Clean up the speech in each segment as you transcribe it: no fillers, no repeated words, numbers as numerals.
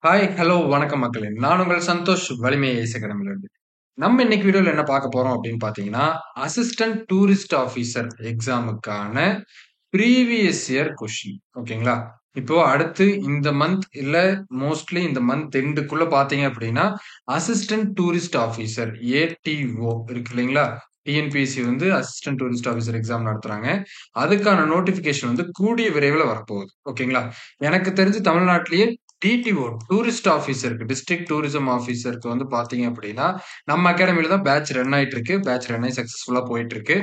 Hi, hello, வணக்கம் மக்களே. நான் உங்கள் சந்தோஷ் வலிமை ஐஸ் அகாடமில இருந்து. நம்ம இன்னைக்கு வீடியோல என்ன பார்க்க போறோம் அப்படின்னு பார்த்தீங்கன்னா, அசிஸ்டன்ட் டூரிஸ்ட் ஆஃபீசர் எக்ஸாமுக்கான ப்ரீவியஸ் இயர் கொஸ்டின். ஓகேங்களா? இப்போ அடுத்து இந்த மந்த் இல்ல மோஸ்ட்லி இந்த மந்த் எண்டுக்குள்ள பார்த்தீங்க அப்படின்னா, அசிஸ்டன்ட் டூரிஸ்ட் ஆஃபீசர் ஏடிஓ இருக்கு இல்லைங்களா? டிஎன்பிஎஸ்சி வந்து அசிஸ்டன்ட் டூரிஸ்ட் ஆஃபீசர் எக்ஸாம் நடத்துறாங்க. அதுக்கான நோட்டிஃபிகேஷன் வந்து கூடிய விரைவில வரப்போகுது. ஓகேங்களா? எனக்கு தெரிஞ்சு தமிழ்நாட்டிலேயே டிடிஓ டூரிஸ்ட் ஆஃபீசருக்கு டிஸ்ட்ரிக்ட் டூரிசம் ஆஃபீசருக்கு வந்து பாத்தீங்க அப்படின்னா நம்ம அகாடமில தான் பேட்ச் ரன் ஆயிட்டு இருக்கு. பேட்ச் ரன் ஆகி சக்சஸ்ஃபுல்லா போயிட்டு இருக்கு.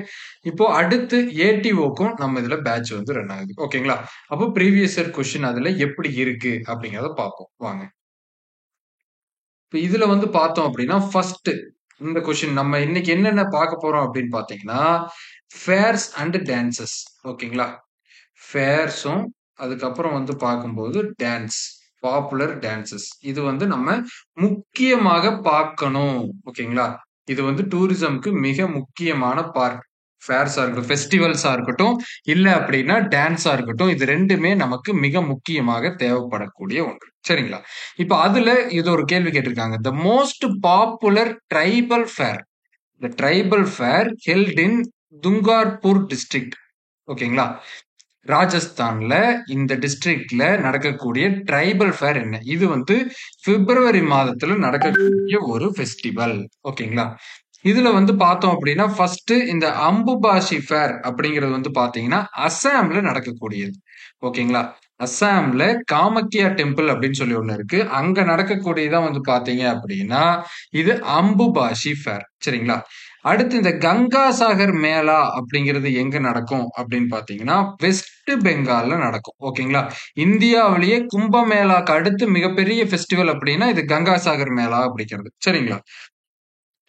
இப்போ அடுத்து ஏடிஓக்கும் நம்ம இதுல பேட்ச் வந்து ரன் ஆகுது. ஓகேங்களா? அப்போ ப்ரீவியஸ் இயர் கொஸ்டின் அதுல எப்படி இருக்கு அப்படிங்கறத பார்ப்போம் வாங்க. இப்ப இதுல வந்து பார்த்தோம் அப்படின்னா ஃபர்ஸ்ட் இந்த கொஸ்டின் நம்ம இன்னைக்கு என்னென்ன பார்க்க போறோம் அப்படின்னு பாத்தீங்கன்னா ஃபேர்ஸ் அண்ட் டான்சஸ். ஓகேங்களா? ஃபேர்ஸும் அதுக்கப்புறம் வந்து பார்க்கும்போது டான்ஸ் பாப்புலர் டான்சஸ் இது வந்து நம்ம முக்கியமாக பார்க்கணும். ஓகேங்களா? இது வந்து டூரிசம்க்கு மிக முக்கியமான பார்ட். ஃபேர்ஸா இருக்கட்டும், ஃபெஸ்டிவல்ஸா இருக்கட்டும், இல்ல அப்படின்னா டான்ஸா இருக்கட்டும், இது ரெண்டுமே நமக்கு மிக முக்கியமாக தேவைப்படக்கூடிய ஒன்று. சரிங்களா? இப்ப அதுல இது ஒரு கேள்வி கேட்டிருக்காங்க. The most popular tribal fair, the tribal fair held in Dungarpur district. ஓகேங்களா? ராஜஸ்தான்ல இந்த டிஸ்ட்ரிக்ட்ல நடக்கக்கூடிய ட்ரைபல் ஃபேர் என்ன? இது வந்து பிப்ரவரி மாதத்துல நடக்கக்கூடிய ஒரு ஃபெஸ்டிவல். ஓகேங்களா? இதுல வந்து பார்த்தோம் அப்படின்னா ஃபர்ஸ்ட் இந்த அம்புபாஷி ஃபேர் அப்படிங்கிறது வந்து பாத்தீங்கன்னா அஸ்ஸாம்ல நடக்கக்கூடியது. ஓகேங்களா? அஸ்ஸாம்ல காமக்கியா டெம்பிள் அப்படின்னு சொல்லி ஒண்ணு இருக்கு. அங்க நடக்கக்கூடியதான் வந்து பாத்தீங்க அப்படின்னா இது அம்புபாஷி ஃபேர். சரிங்களா? அடுத்து இந்த கங்கா சாகர் மேளா அப்படிங்கிறது எங்க நடக்கும் அப்படின்னு பாத்தீங்கன்னா வெஸ்ட் பெங்கால்ல நடக்கும். ஓகேங்களா? இந்தியாவிலேயே கும்பமேளாக்கு அடுத்து மிகப்பெரிய ஃபெஸ்டிவல் அப்படின்னா இது கங்கா சாகர் மேளா அப்படிங்கிறது. சரிங்களா?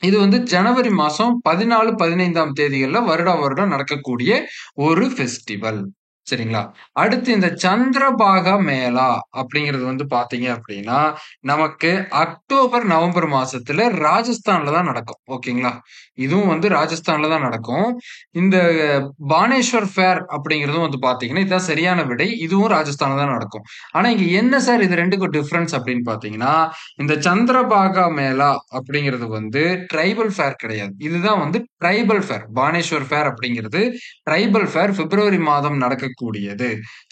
இது வந்து ஜனவரி மாசம் 14, 15ஆம் தேதிகள்ல வருடா வருடம் நடக்கக்கூடிய ஒரு ஃபெஸ்டிவல். சரிங்களா? அடுத்து இந்த சந்திரபாகா மேளா அப்படிங்கிறது வந்து பாத்தீங்க அப்படின்னா நமக்கு அக்டோபர், நவம்பர் மாசத்துல ராஜஸ்தான்ல தான் நடக்கும். ஓகேங்களா? இதுவும் வந்து ராஜஸ்தான்ல தான் நடக்கும். இந்த பானேஸ்வர் ஃபேர் அப்படிங்கிறதும் வந்து பாத்தீங்கன்னா இதுதான் சரியான விடை. இதுவும் ராஜஸ்தான்ல தான் நடக்கும். ஆனா இங்க என்ன சார் இது ரெண்டுக்கும் டிஃபரன்ஸ் அப்படின்னு பாத்தீங்கன்னா இந்த சந்திரபாகா மேளா அப்படிங்கிறது வந்து ட்ரைபல் ஃபேர் கிடையாது. இதுதான் வந்து ட்ரைபல் ஃபேர். பானேஸ்வர் ஃபேர் அப்படிங்கிறது ட்ரைபல் ஃபேர் பிப்ரவரி மாதம் நடக்கக்கூடியது.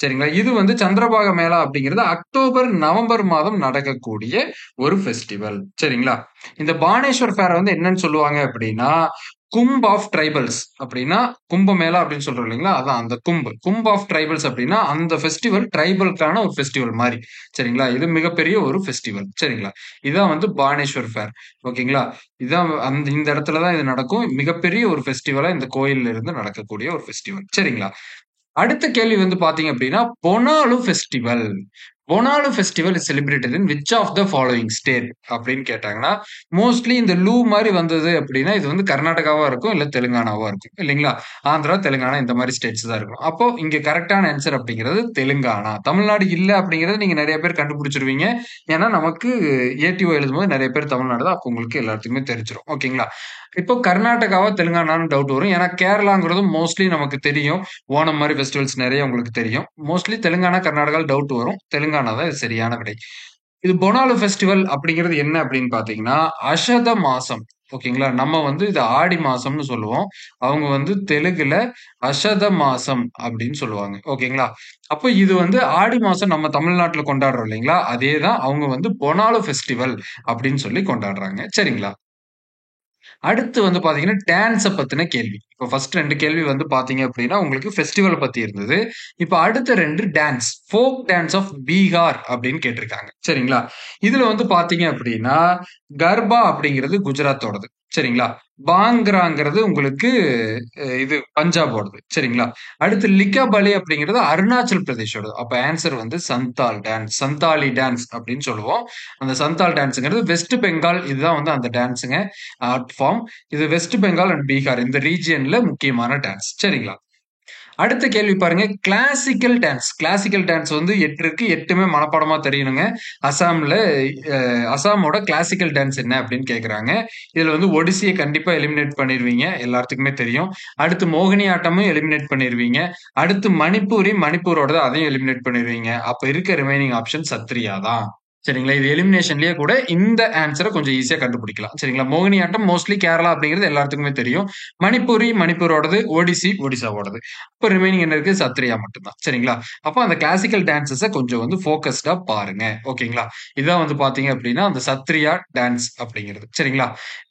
சரிங்களா? இது வந்து சந்திரபாகா மேளா அப்படிங்கிறது அக்டோபர், நவம்பர் மாதம் நடக்கக்கூடிய ஒரு ஃபெஸ்டிவல். சரிங்களா? இந்த பானேஸ்வர் ஃபேர் வந்து என்னன்னு சொல்லுவாங்க அப்படின்னா கும்ப் ஆஃப் ட்ரைபல்ஸ் அப்படின்னா கும்பமேளா அப்படின்னு சொல்றோம் இல்லைங்களா? அதான் அந்த கும்ப் ஆஃப் ட்ரைபல்ஸ் அப்படின்னா அந்த ஃபெஸ்டிவல் ட்ரைபல்கான ஒரு ஃபெஸ்டிவல் மாதிரி. சரிங்களா? இது மிகப்பெரிய ஒரு ஃபெஸ்டிவல். சரிங்களா? இதான் வந்து பானேஸ்வர் ஃபேர். ஓகேங்களா? இதான் இந்த இடத்துல தான் இது நடக்கும். மிகப்பெரிய ஒரு ஃபெஸ்டிவலா இந்த கோயில்ல இருந்து நடக்கக்கூடிய ஒரு ஃபெஸ்டிவல். சரிங்களா? அடுத்த கேள்வி வந்து பாத்தீங்க அப்படின்னா Bonalu festival. Bonalu festival is celebrated in which of the following state அப்படின்னு கேட்டாங்கன்னா மோஸ்ட்லி இந்த லூ மாதிரி வந்தது அப்படின்னா இது வந்து கர்நாடகாவா இருக்கும் இல்ல தெலுங்கானாவா இருக்கும் இல்லைங்களா? ஆந்திரா, தெலுங்கானா இந்த மாதிரி ஸ்டேட்ஸ் தான் இருக்கும். அப்போ இங்க கரெக்டான ஆன்சர் அப்படிங்கிறது தெலுங்கானா. தமிழ்நாடு இல்ல அப்படிங்கறது நீங்க நிறைய பேர் கண்டுபிடிச்சிருவீங்க. ஏன்னா நமக்கு ஏடிஓ எழுதும்போது நிறைய பேர் தமிழ்நாடு தான். அப்போ உங்களுக்கு எல்லாத்துக்குமே தெரிஞ்சிடும். ஓகேங்களா? இப்போ கர்நாடகாவா தெலுங்கானான்னு டவுட் வரும். ஏன்னா கேரளாங்கிறது மோஸ்ட்லி நமக்கு தெரியும். ஓணம் மாதிரி ஃபெஸ்டிவல்ஸ் நிறைய உங்களுக்கு தெரியும். மோஸ்ட்லி தெலுங்கானா, கர்நாடகால டவுட் வரும். தெலுங்கானா தான் இது சரியான விடை. இது பொனாலு ஃபெஸ்டிவல் அப்படிங்கிறது என்ன அப்படின்னு பாத்தீங்கன்னா அஷத மாசம். ஓகேங்களா? நம்ம வந்து இது ஆடி மாசம்னு சொல்லுவோம். அவங்க வந்து தெலுங்குல அஷத மாசம் அப்படின்னு சொல்லுவாங்க. ஓகேங்களா? அப்போ இது வந்து ஆடி மாசம் நம்ம தமிழ்நாட்டுல கொண்டாடுறோம் இல்லைங்களா? அதேதான் அவங்க வந்து பொனாலு ஃபெஸ்டிவல் அப்படின்னு சொல்லி கொண்டாடுறாங்க. சரிங்களா? அடுத்து வந்து பாத்தீங்கன்னா டான்ஸ பத்தின கேள்வி. இப்போ ஃபர்ஸ்ட் 2 கேள்வி வந்து பாத்தீங்க அப்படின்னா உங்களுக்கு ஃபெஸ்டிவல் பத்தி இருந்தது. இப்போ அடுத்த 2 dance. Folk dance of Bihar அப்படின்னு கேட்டிருக்காங்க. சரிங்களா? இதுல வந்து பாத்தீங்க அப்படின்னா கர்பா அப்படிங்கிறது குஜராத்தோடது. சரிங்களா? பாங்க்ராங்கிறது உங்களுக்கு இது பஞ்சாபோடது. சரிங்களா? அடுத்து லிக்காபலி அப்படிங்கிறது அருணாச்சல் பிரதேஷோடது. அப்ப ஆன்சர் வந்து சந்தால் டான்ஸ், சந்தாலி டான்ஸ் அப்படின்னு சொல்லுவோம். அந்த சந்தால் டான்ஸ்ங்கிறது வெஸ்ட் பெங்கால் இதுதான் வந்து அந்த டான்ஸுங்க ஆர்ட் ஃபார்ம். இது வெஸ்ட் பெங்கால் அண்ட் பீகார் இந்த ரீஜியன்ல முக்கியமான டான்ஸ். சரிங்களா? அடுத்த கேள்வி பாருங்க. Classical dance. கிளாசிக்கல் டான்ஸ் வந்து 8 இருக்கு. 8மே மனப்பாடமா தெரியணுங்க. அசாம்ல அசாமோட கிளாசிக்கல் டான்ஸ் என்ன அப்படின்னு கேக்குறாங்க. இதுல வந்து ஒடிசியை கண்டிப்பா எலிமினேட் பண்ணிருவீங்க. எல்லாத்துக்குமே தெரியும். அடுத்து மோகினி ஆட்டமும் எலிமினேட் பண்ணிருவீங்க. அடுத்து மணிப்பூரோட அதையும் எலிமினேட் பண்ணிருவீங்க. அப்ப இருக்க ரிமைனிங் ஆப்ஷன் சத்ரியா தான். சரிங்களா? இது எலிமினேஷன்லயே கூட இந்த ஆன்ஸர கொஞ்சம் ஈஸியா கண்டுபிடிக்கலாம். சரிங்களா? மோகினியாட்டம் மோஸ்ட்லி கேரளா அப்படிங்கிறது எல்லாத்துக்குமே தெரியும். மணிப்பூரோடது, ஒடிசாவோடது. இப்ப ரிமைனிங் என்ன இருக்கு? சத்ரியா மட்டும் தான். சரிங்களா? அப்ப அந்த கிளாசிக்கல் டான்ஸஸ கொஞ்சம் வந்து ஃபோகஸ்டா பாருங்க. ஓகேங்களா? இதான் வந்து பார்த்தீங்க அப்படின்னா, அந்த சத்ரியா டான்ஸ் அப்படிங்கிறது. சரிங்களா?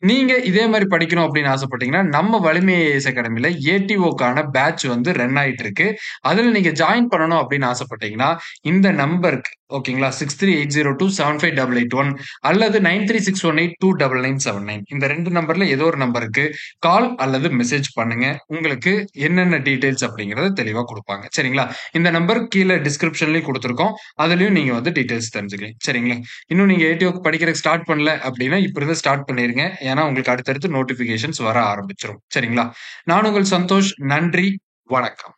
நீங்க இதே மாரி படிக்கணும் அப்படின்னு ஆசைப்பட்டீங்கன்னா, நம்ம வலிமை ஐஏஎஸ் அகாடமில ஏடிஓக்கான பேட்ச் வந்து ரன் ஆயிட்டு இருக்கு. அதுல நீங்க ஜாயின் பண்ணணும் அப்படின்னு ஆசைப்பட்டீங்கன்னா, இந்த நம்பருக்கு ஓகேங்களா 6380275881 அல்லது 9361829979 இந்த 2 நம்பர்ல ஏதோ ஒரு நம்பருக்கு கால் அல்லது மெசேஜ் பண்ணுங்க. உங்களுக்கு என்னென்ன டீடைல்ஸ் அப்படிங்கறத தெளிவா குடுப்பாங்க. சரிங்களா? இந்த நம்பர் கீழ டிஸ்கிரிப்ஷன்லயும் குடுத்திருக்கோம். அதுலயும் நீங்க வந்து டீடைல்ஸ் தெரிஞ்சுக்கலாம். சரிங்களா? இன்னும் நீங்க ஏடிஓக்கு படிக்கிறதுக்கு ஸ்டார்ட் பண்ணல அப்படின்னா, இப்ப இருந்து ஸ்டார்ட் பண்ணிருங்க. ஏன்னா உங்களுக்கு அடுத்தடுத்து நோட்டிபிகேஷன்ஸ் வர ஆரம்பிச்சிரும். சரிங்களா? நான் உங்கள் சந்தோஷ். நன்றி. வணக்கம்.